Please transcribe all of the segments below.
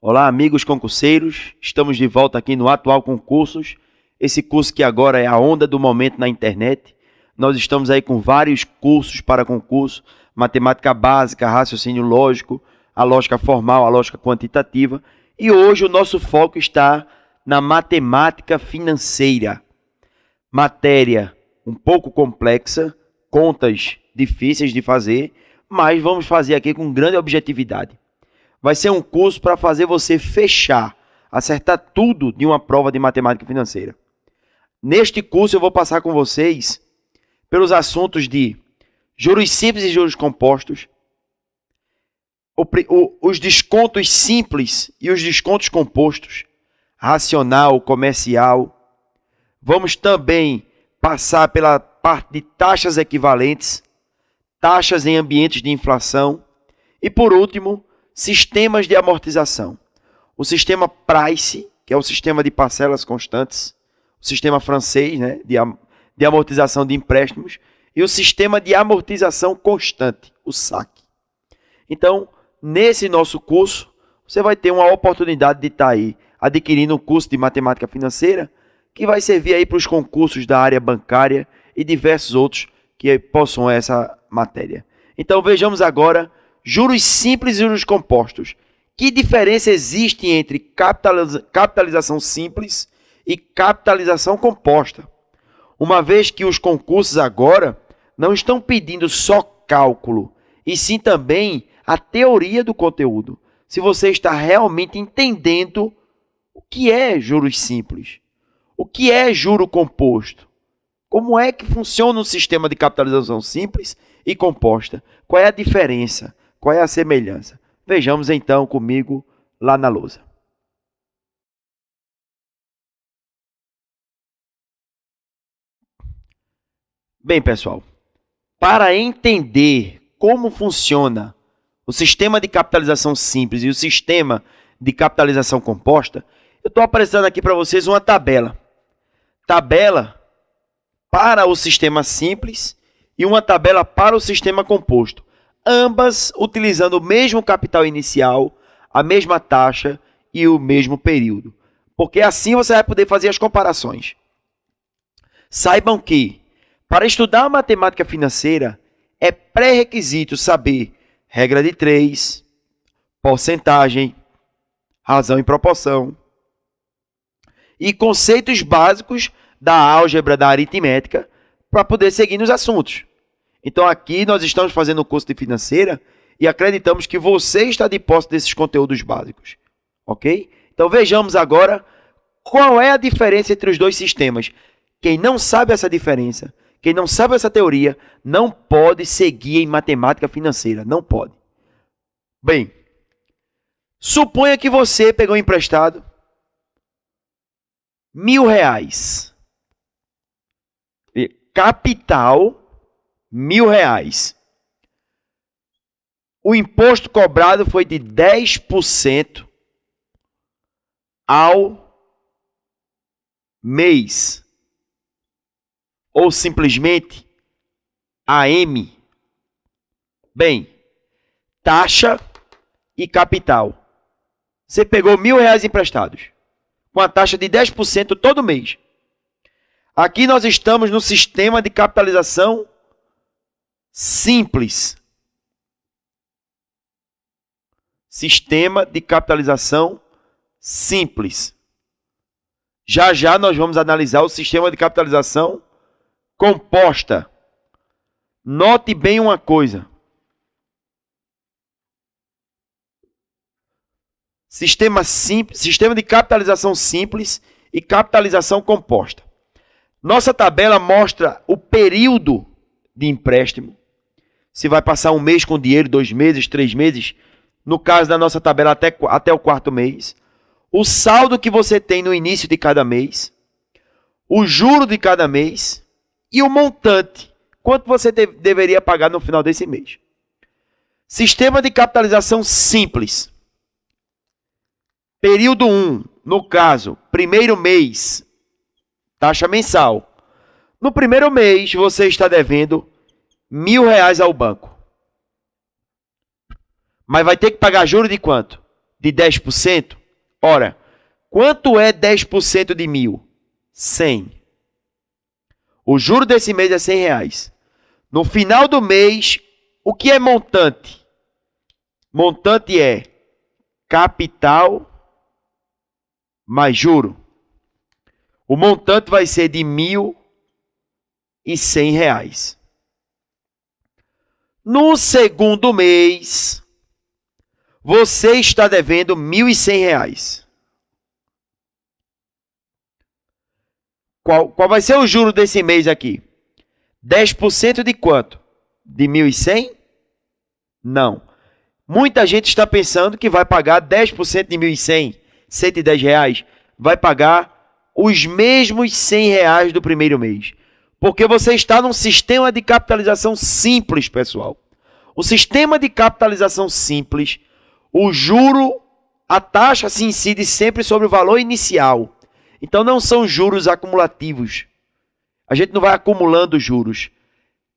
Olá, amigos concurseiros. Estamos de volta aqui no Atual Concursos. Esse curso que agora é a onda do momento na internet. Nós estamos aí com vários cursos para concurso, matemática básica, raciocínio lógico, a lógica formal, a lógica quantitativa. E hoje o nosso foco está na matemática financeira. Matéria um pouco complexa, contas difíceis de fazer, mas vamos fazer aqui com grande objetividade. Vai ser um curso para fazer você fechar, acertar tudo de uma prova de matemática financeira. Neste curso eu vou passar com vocês pelos assuntos de juros simples e juros compostos, os descontos simples e os descontos compostos, racional, comercial. Vamos também passar pela parte de taxas equivalentes, taxas em ambientes de inflação e, por último, sistemas de amortização. O sistema Price, que é o sistema de parcelas constantes, o sistema francês, né, de amortização de empréstimos, e o sistema de amortização constante, o SAC. Então, nesse nosso curso, você vai ter uma oportunidade de estar aí adquirindo um curso de matemática financeira que vai servir aí para os concursos da área bancária e diversos outros que possuam essa matéria. Então, vejamos agora juros simples e juros compostos. Que diferença existe entre capitalização simples e capitalização composta? Uma vez que os concursos agora não estão pedindo só cálculo, e sim também a teoria do conteúdo. Se você está realmente entendendo o que é juros simples, o que é juro composto, como é que funciona o sistema de capitalização simples e composta, qual é a diferença, qual é a semelhança? Vejamos então comigo lá na lousa. Bem, pessoal, para entender como funciona o sistema de capitalização simples e o sistema de capitalização composta, eu estou apresentando aqui para vocês uma tabela. Tabela para o sistema simples e uma tabela para o sistema composto. Ambas utilizando o mesmo capital inicial, a mesma taxa e o mesmo período. Porque assim você vai poder fazer as comparações. Saibam que, para estudar a matemática financeira, é pré-requisito saber regra de 3, porcentagem, razão e proporção, e conceitos básicos da álgebra, da aritmética, para poder seguir nos assuntos. Então aqui nós estamos fazendo o curso de financeira e acreditamos que você está de posse desses conteúdos básicos. Ok? Então vejamos agora qual é a diferença entre os dois sistemas. Quem não sabe essa diferença, quem não sabe essa teoria, não pode seguir em matemática financeira. Não pode. Bem, suponha que você pegou emprestado R$1.000. Capital R$1.000. O imposto cobrado foi de 10% ao mês. Ou simplesmente AM. Bem, taxa e capital. Você pegou R$1.000 emprestados, com a taxa de 10% todo mês. Aqui nós estamos no sistema de capitalização simples. Sistema de capitalização simples. Já já nós vamos analisar o sistema de capitalização composta. Note bem uma coisa. Sistema de capitalização simples e capitalização composta. Nossa tabela mostra o período de empréstimo. Se vai passar um mês com dinheiro, 2 meses, 3 meses. No caso da nossa tabela, até o 4º mês. O saldo que você tem no início de cada mês. O juro de cada mês. E o montante. Quanto você deveria pagar no final desse mês. Sistema de capitalização simples. Período 1, no caso, primeiro mês, taxa mensal. No primeiro mês, você está devendo R$1.000 ao banco. Mas vai ter que pagar juros de quanto? de 10%? Ora, quanto é 10% de 1.000? 100. O juro desse mês é R$100. No final do mês, o que é montante? Montante é capital mais juro. O montante vai ser de R$1.100. No segundo mês, você está devendo R$1.100. Qual vai ser o juro desse mês aqui? 10% de quanto? De 1.100? Não. Muita gente está pensando que vai pagar 10% de 1.100, R$110. Vai pagar os mesmos R$100 do primeiro mês. Porque você está num sistema de capitalização simples, pessoal. O sistema de capitalização simples, o juro, a taxa se incide sempre sobre o valor inicial. Então não são juros acumulativos. A gente não vai acumulando juros.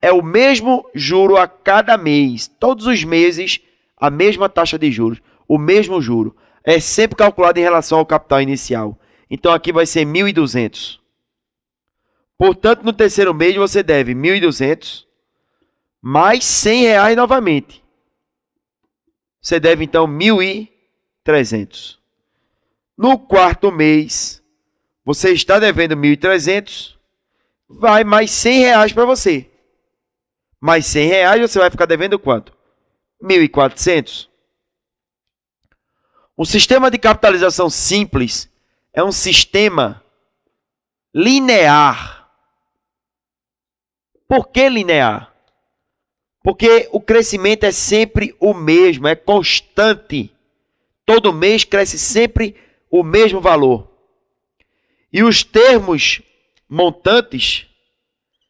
É o mesmo juro a cada mês. Todos os meses, a mesma taxa de juros. O mesmo juro. É sempre calculado em relação ao capital inicial. Então aqui vai ser 1.200. Portanto, no terceiro mês você deve 1.200 mais R$100 novamente. Você deve então 1.300. No quarto mês, você está devendo 1.300, vai mais R$100 para você. Mais R$100 você vai ficar devendo quanto? 1.400. O sistema de capitalização simples é um sistema linear. Por que linear? Porque o crescimento é sempre o mesmo, é constante. Todo mês cresce sempre o mesmo valor. E os termos montantes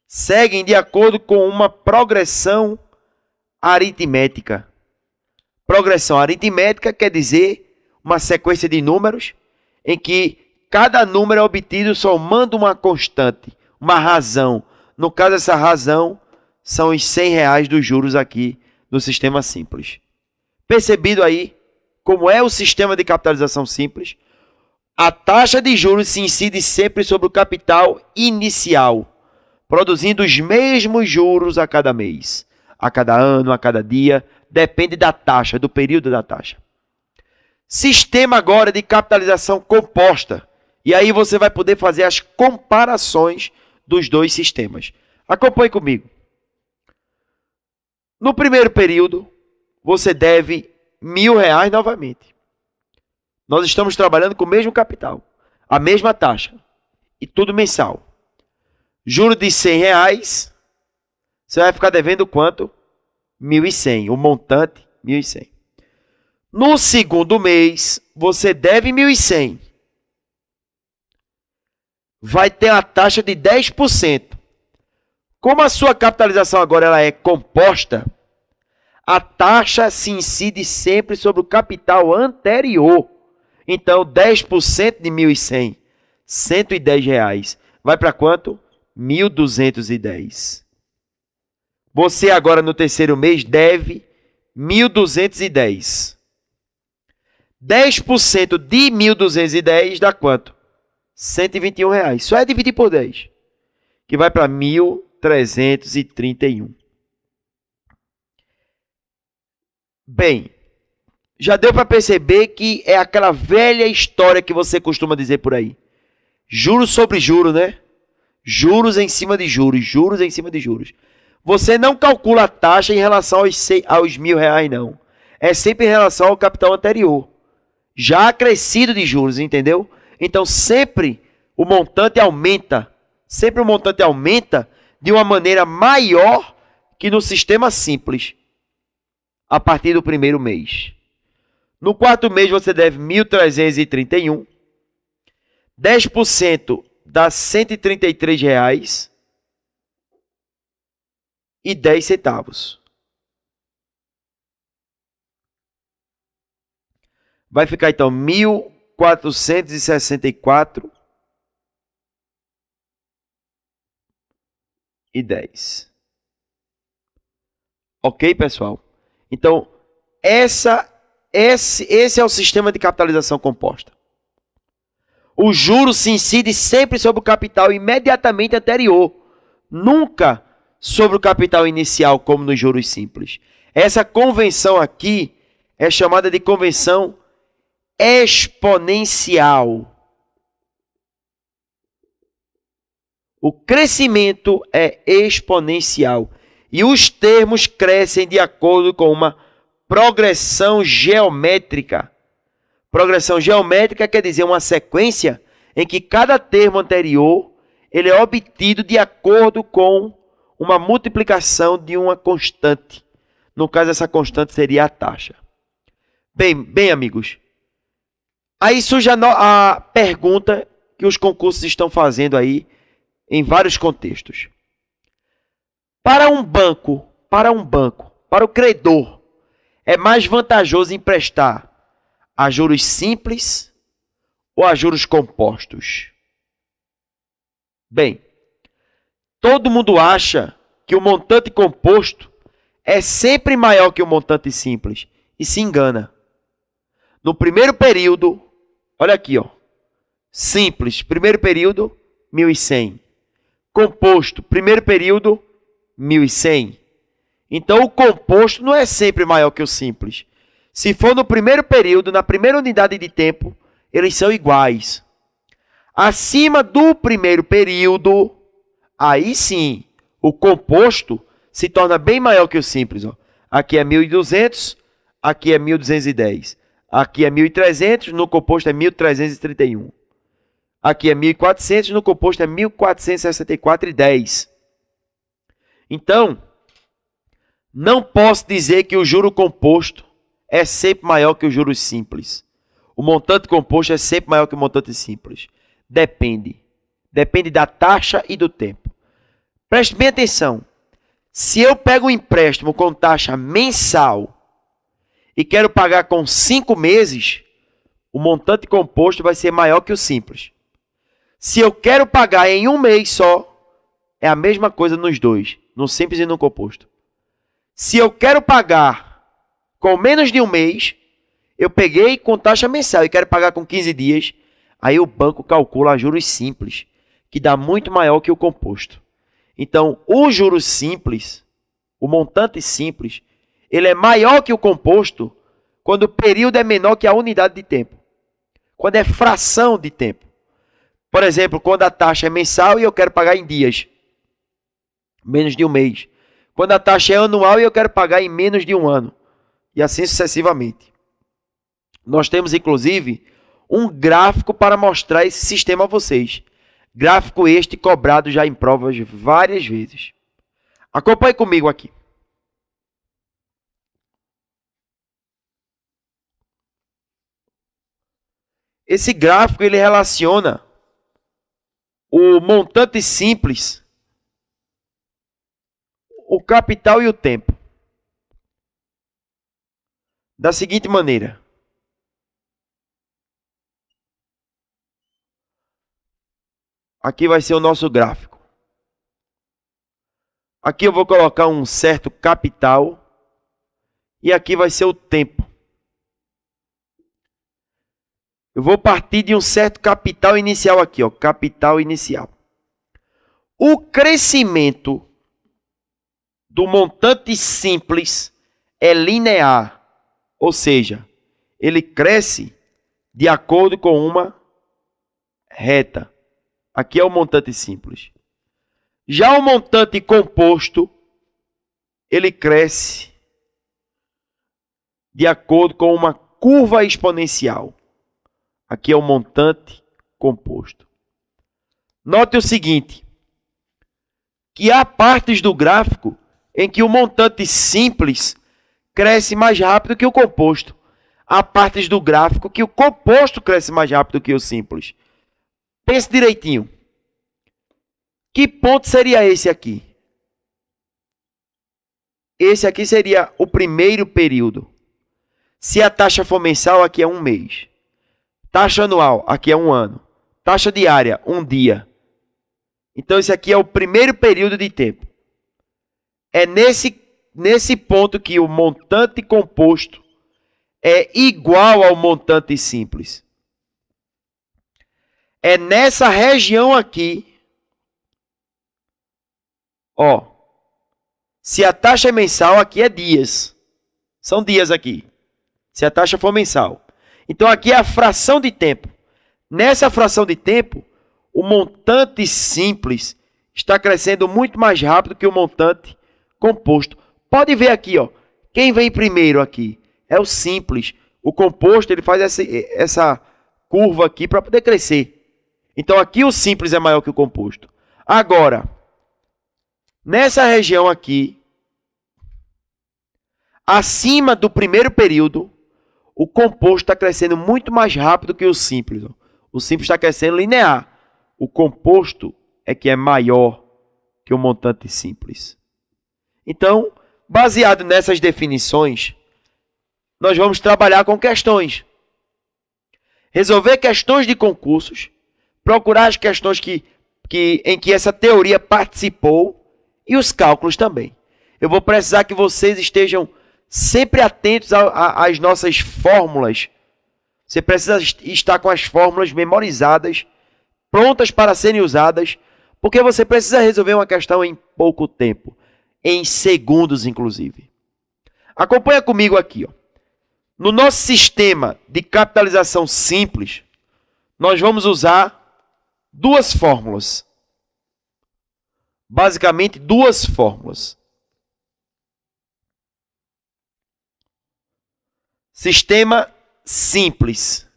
seguem de acordo com uma progressão aritmética. Progressão aritmética quer dizer uma sequência de números em que cada número é obtido somando uma constante, uma razão. No caso, essa razão são os R$100 dos juros aqui do sistema simples. Percebido aí como é o sistema de capitalização simples? A taxa de juros se incide sempre sobre o capital inicial, produzindo os mesmos juros a cada mês, a cada ano, a cada dia, depende da taxa, do período da taxa. Sistema agora de capitalização composta. E aí você vai poder fazer as comparações dos dois sistemas. Acompanhe comigo. No primeiro período, você deve R$1.000 novamente. Nós estamos trabalhando com o mesmo capital, a mesma taxa, e tudo mensal. Juro de R$100, você vai ficar devendo quanto? 1.100, o montante 1.100. No segundo mês, você deve 1.100. Vai ter a taxa de 10%. Como a sua capitalização agora ela é composta, a taxa se incide sempre sobre o capital anterior. Então, 10% de 1.100, R$110. Vai para quanto? 1.210. Você agora no terceiro mês deve 1.210. 10% de 1.210 dá quanto? R$121. Só é dividir por 10. Que vai para 1.331. Bem, já deu para perceber que é aquela velha história que você costuma dizer por aí. Juros sobre juros, né? Juros em cima de juros, juros em cima de juros. Você não calcula a taxa em relação aos R$1.000, não. É sempre em relação ao capital anterior. Já acrescido de juros, entendeu? Então, sempre o montante aumenta. Sempre o montante aumenta de uma maneira maior que no sistema simples. A partir do primeiro mês. No quarto mês, você deve 1.331. 10% dá R$133,10. Vai ficar, então, 1.464,10. Ok, pessoal? Então, essa esse é o sistema de capitalização composta. O juro se incide sempre sobre o capital imediatamente anterior, nunca sobre o capital inicial, como nos juros simples. Essa convenção aqui é chamada de convenção exponencial. O crescimento é exponencial e os termos crescem de acordo com uma progressão geométrica. Progressão geométrica quer dizer uma sequência em que cada termo anterior ele é obtido de acordo com uma multiplicação de uma constante. No caso, essa constante seria a taxa. Bem, amigos, aí surge a pergunta que os concursos estão fazendo aí em vários contextos. Para o credor, é mais vantajoso emprestar a juros simples ou a juros compostos? Bem, todo mundo acha que o montante composto é sempre maior que o montante simples e se engana. No primeiro período, olha aqui, ó, simples, primeiro período, 1.100. Composto, primeiro período, 1.100. Então, o composto não é sempre maior que o simples. Se for no primeiro período, na primeira unidade de tempo, eles são iguais. Acima do primeiro período, aí sim, o composto se torna bem maior que o simples. Ó. Aqui é 1.200, aqui é 1.210. Aqui é 1.300, no composto é 1.331. Aqui é 1.400, no composto é 1.464,10. Então, não posso dizer que o juro composto é sempre maior que o juros simples. O montante composto é sempre maior que o montante simples. Depende. Depende da taxa e do tempo. Preste bem atenção. Se eu pego um empréstimo com taxa mensal e quero pagar com 5 meses, o montante composto vai ser maior que o simples. Se eu quero pagar em um mês só, é a mesma coisa nos dois, no simples e no composto. Se eu quero pagar com menos de um mês, eu peguei com taxa mensal e quero pagar com 15 dias, aí o banco calcula juros simples, que dá muito maior que o composto. Então, o juros simples, o montante simples, ele é maior que o composto quando o período é menor que a unidade de tempo. Quando é fração de tempo. Por exemplo, quando a taxa é mensal e eu quero pagar em dias. Menos de um mês. Quando a taxa é anual e eu quero pagar em menos de um ano. E assim sucessivamente. Nós temos, inclusive, um gráfico para mostrar esse sistema a vocês. Gráfico este cobrado já em provas várias vezes. Acompanhe comigo aqui. Esse gráfico ele relaciona o montante simples, o capital e o tempo. Da seguinte maneira. Aqui vai ser o nosso gráfico. Aqui eu vou colocar um certo capital e aqui vai ser o tempo. Eu vou partir de um certo capital inicial aqui, ó, capital inicial. O crescimento do montante simples é linear, ou seja, ele cresce de acordo com uma reta. Aqui é o montante simples. Já o montante composto, ele cresce de acordo com uma curva exponencial. Aqui é o montante composto. Note o seguinte, que há partes do gráfico em que o montante simples cresce mais rápido que o composto. Há partes do gráfico que o composto cresce mais rápido que o simples. Pense direitinho. Que ponto seria esse aqui? Esse aqui seria o primeiro período. Se a taxa for mensal, aqui é um mês. Taxa anual, aqui é um ano. Taxa diária, um dia. Então, esse aqui é o primeiro período de tempo. É nesse ponto que o montante composto é igual ao montante simples. É nessa região aqui, ó, se a taxa é mensal, aqui é dias. São dias aqui. Se a taxa for mensal. Então aqui é a fração de tempo. Nessa fração de tempo, o montante simples está crescendo muito mais rápido que o montante composto. Pode ver aqui, ó. Quem vem primeiro aqui é o simples. O composto, ele faz essa curva aqui para poder crescer. Então aqui o simples é maior que o composto. Agora, nessa região aqui, acima do primeiro período, o composto está crescendo muito mais rápido que o simples. O simples está crescendo linear. O composto é que é maior que o montante simples. Então, baseado nessas definições, nós vamos trabalhar com questões. Resolver questões de concursos, procurar as questões em que essa teoria participou e os cálculos também. Eu vou precisar que vocês estejam sempre atentos às nossas fórmulas. Você precisa estar com as fórmulas memorizadas, prontas para serem usadas, porque você precisa resolver uma questão em pouco tempo, em segundos inclusive. Acompanha comigo aqui, ó. No nosso sistema de capitalização simples, nós vamos usar duas fórmulas. Basicamente, duas fórmulas. Sistema simples.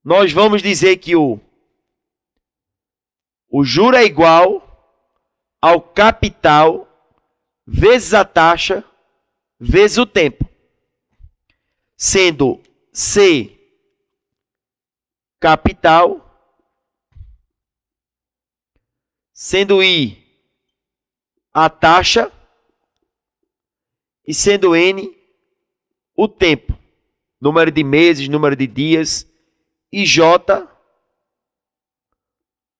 Nós vamos dizer que o juro é igual ao capital vezes a taxa vezes o tempo. Sendo C capital, sendo I a taxa e sendo N o tempo. Número de meses, número de dias e J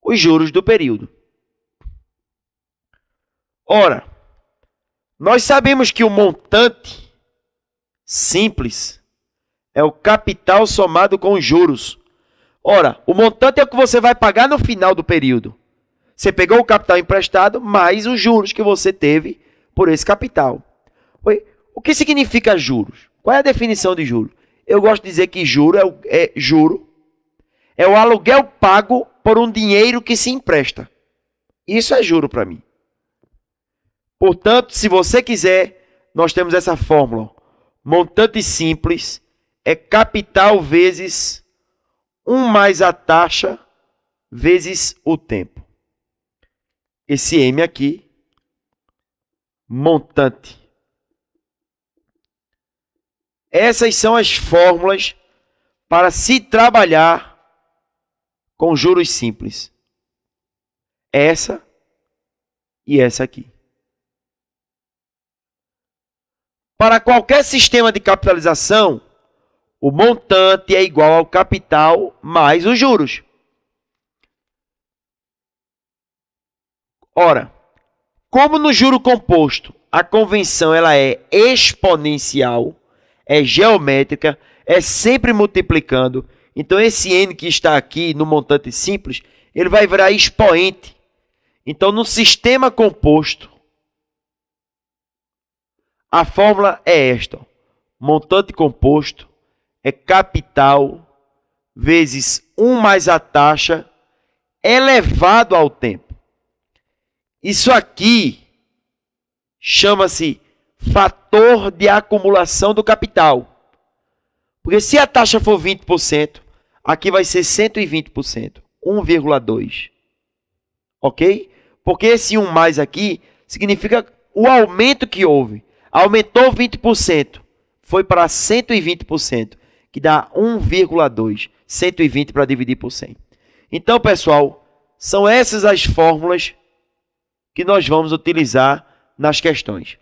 os juros do período. Ora, nós sabemos que o montante simples é o capital somado com os juros. Ora, o montante é o que você vai pagar no final do período. Você pegou o capital emprestado mais os juros que você teve por esse capital. O que significa juros? Qual é a definição de juros? Eu gosto de dizer que juro é o aluguel pago por um dinheiro que se empresta. Isso é juro para mim. Portanto, se você quiser, nós temos essa fórmula. Montante simples é capital vezes 1 mais a taxa vezes o tempo. Esse M aqui, montante. Essas são as fórmulas para se trabalhar com juros simples. Essa e essa aqui. Para qualquer sistema de capitalização, o montante é igual ao capital mais os juros. Ora, como no juro composto a convenção ela é exponencial, é geométrica, é sempre multiplicando, então esse N que está aqui no montante simples, ele vai virar expoente. Então no sistema composto, a fórmula é esta. Montante composto é capital vezes 1 mais a taxa elevado ao tempo. Isso aqui chama-se fator de acumulação do capital. Porque se a taxa for 20%, aqui vai ser 120%, 1,2. Ok? Porque esse 1 mais aqui significa o aumento que houve. Aumentou 20%, foi para 120%, que dá 1,2. 120 para dividir por 100. Então, pessoal, são essas as fórmulas que nós vamos utilizar nas questões.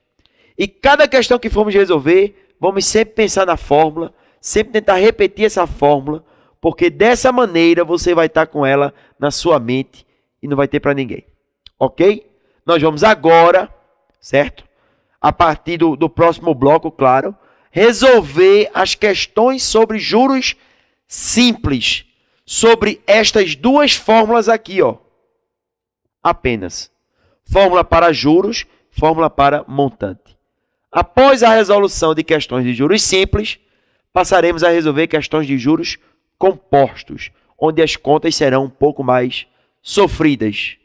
E cada questão que formos resolver, vamos sempre pensar na fórmula, sempre tentar repetir essa fórmula, porque dessa maneira você vai estar com ela na sua mente e não vai ter para ninguém. Ok? Nós vamos agora, certo? a partir do próximo bloco, claro, resolver as questões sobre juros simples, sobre estas duas fórmulas aqui, ó. Apenas. Fórmula para juros, fórmula para montante. Após a resolução de questões de juros simples, passaremos a resolver questões de juros compostos, onde as contas serão um pouco mais sofridas.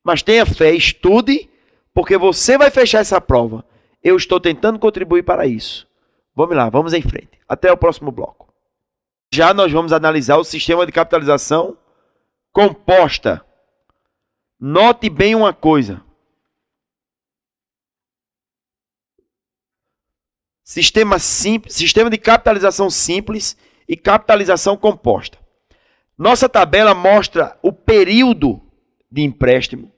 Mas tenha fé, estude, porque você vai fechar essa prova. Eu estou tentando contribuir para isso. Vamos lá, vamos em frente. Até o próximo bloco. Já nós vamos analisar o sistema de capitalização composta. Note bem uma coisa. Sistema de capitalização simples e capitalização composta. Nossa tabela mostra o período de empréstimo.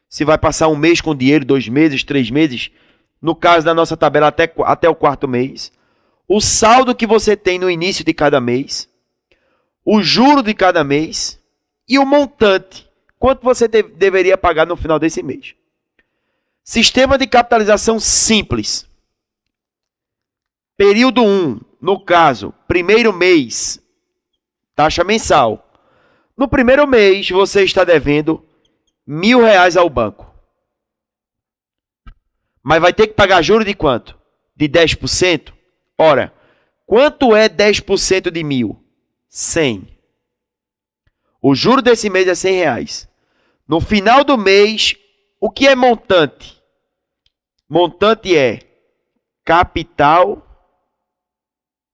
Se vai passar um mês com dinheiro, 2 meses, 3 meses. No caso da nossa tabela, até o 4º mês. O saldo que você tem no início de cada mês. O juro de cada mês. E o montante. Quanto você deveria pagar no final desse mês. Sistema de capitalização simples. Período 1, no caso, primeiro mês, taxa mensal. No primeiro mês, você está devendo R$1.000 ao banco. Mas vai ter que pagar juro de quanto? De 10%? Ora, quanto é 10% de 1.000? 100. O juro desse mês é R$100. No final do mês, o que é montante? Montante é capital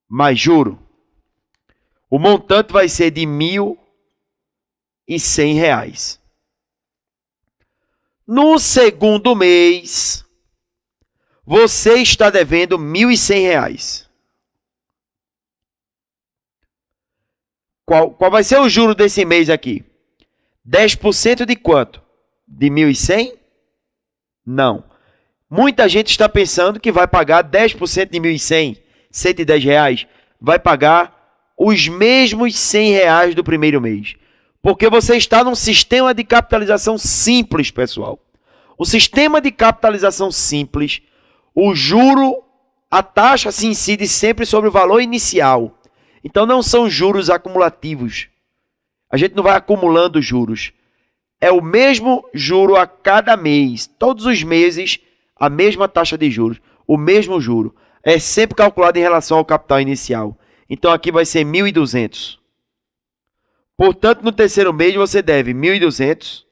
mais juro. O montante vai ser de R$1.100. No segundo mês, você está devendo R$1.100. Qual vai ser o juro desse mês aqui? 10% de quanto? De 1.100? Não. Muita gente está pensando que vai pagar 10% de 1.100, R$110. Vai pagar os mesmos R$100 do primeiro mês. Porque você está num sistema de capitalização simples, pessoal. O sistema de capitalização simples, o juro, a taxa se incide sempre sobre o valor inicial. Então não são juros acumulativos. A gente não vai acumulando juros. É o mesmo juro a cada mês. Todos os meses, a mesma taxa de juros. O mesmo juro. É sempre calculado em relação ao capital inicial. Então aqui vai ser 1.200. Portanto, no terceiro mês você deve 1.200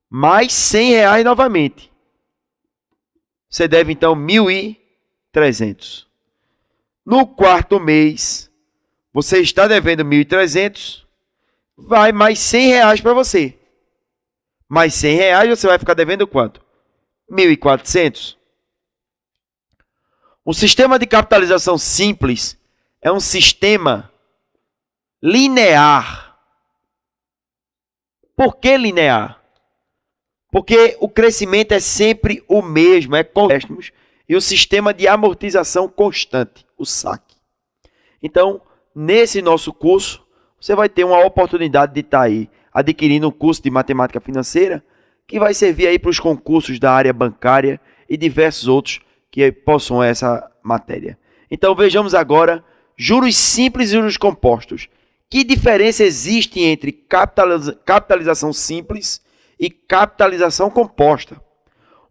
mais R$100 novamente. Você deve então 1.300. No quarto mês, você está devendo 1.300, vai mais R$100 para você. Mais R$100 você vai ficar devendo quanto? 1.400. O sistema de capitalização simples é um sistema linear. Por que linear? Porque o crescimento é sempre o mesmo, é com empréstimos, e o sistema de amortização constante, o saque. Então, nesse nosso curso, você vai ter uma oportunidade de estar aí adquirindo um curso de matemática financeira que vai servir aí para os concursos da área bancária e diversos outros que possuam essa matéria. Então, vejamos agora juros simples e juros compostos. Que diferença existe entre capitalização simples e capitalização composta?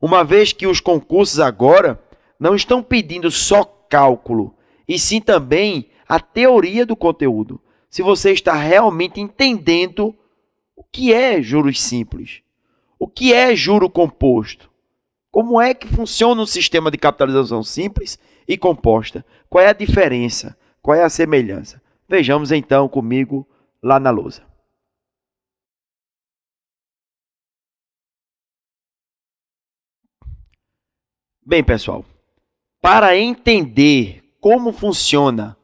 Uma vez que os concursos agora não estão pedindo só cálculo, e sim também a teoria do conteúdo. Se você está realmente entendendo o que é juros simples, o que é juro composto, como é que funciona o sistema de capitalização simples e composta, qual é a diferença, qual é a semelhança. Vejamos então comigo lá na lousa. Bem, pessoal, para entender como funciona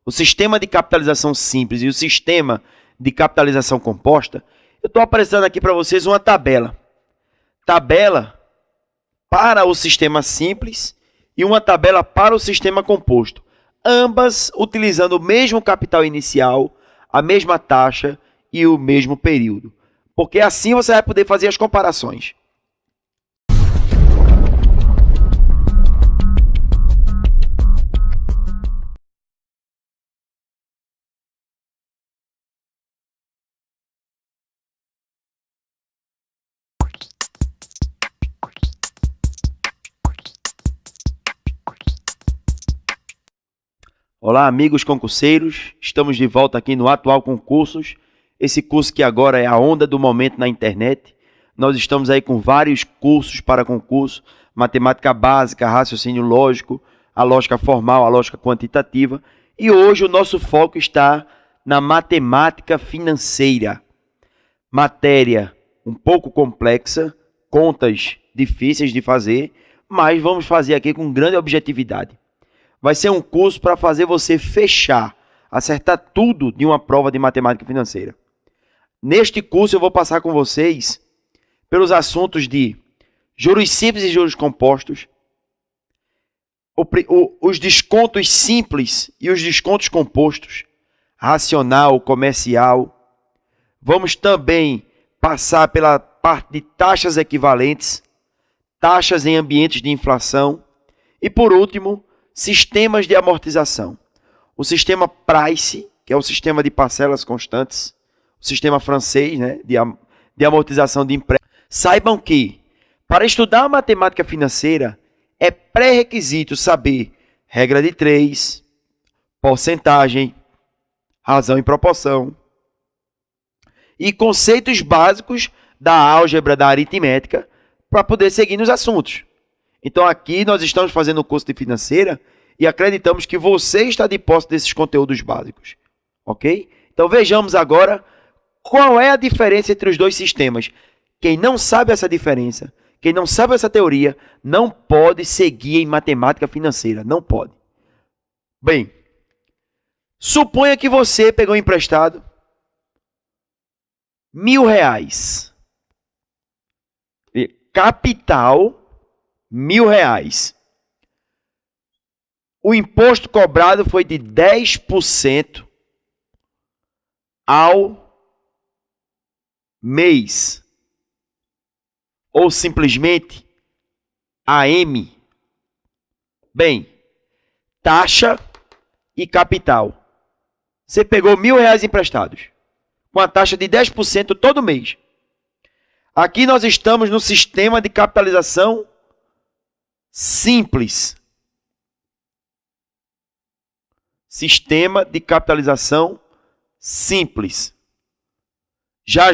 o sistema de capitalização simples e o sistema de capitalização composta, eu estou apresentando aqui para vocês uma tabela. Tabela para o sistema simples e uma tabela para o sistema composto. Ambas utilizando o mesmo capital inicial, a mesma taxa e o mesmo período. Porque assim você vai poder fazer as comparações. Olá, amigos concurseiros. Estamos de volta aqui no Atual Concursos. Esse curso que agora é a onda do momento na internet. Nós estamos aí com vários cursos para concurso, matemática básica, raciocínio lógico, a lógica formal, a lógica quantitativa. E hoje o nosso foco está na matemática financeira. Matéria um pouco complexa, contas difíceis de fazer, mas vamos fazer aqui com grande objetividade. Vai ser um curso para fazer você fechar, acertar tudo de uma prova de matemática financeira. Neste curso eu vou passar com vocês pelos assuntos de juros simples e juros compostos, os descontos simples e os descontos compostos, racional, comercial. Vamos também passar pela parte de taxas equivalentes, taxas em ambientes de inflação e, por último, sistemas de amortização. O sistema Price, que é o sistema de parcelas constantes, o sistema francês, né, de amortização de empréstimos. Saibam que, para estudar a matemática financeira, é pré-requisito saber regra de 3, porcentagem, razão e proporção e conceitos básicos da álgebra, da aritmética, para poder seguir nos assuntos. Então aqui nós estamos fazendo o curso de financeira e acreditamos que você está de posse desses conteúdos básicos, ok? Então vejamos agora qual é a diferença entre os dois sistemas. Quem não sabe essa diferença, quem não sabe essa teoria, não pode seguir em matemática financeira, não pode. Bem, suponha que você pegou emprestado R$ 1.000. Capital, R$ 1.000. O imposto cobrado foi de 10% ao mês. Ou simplesmente AM. Bem, taxa e capital. Você pegou R$ 1.000 emprestados, com a taxa de 10% todo mês. Aqui nós estamos no sistema de capitalização simples. Sistema de capitalização simples. Já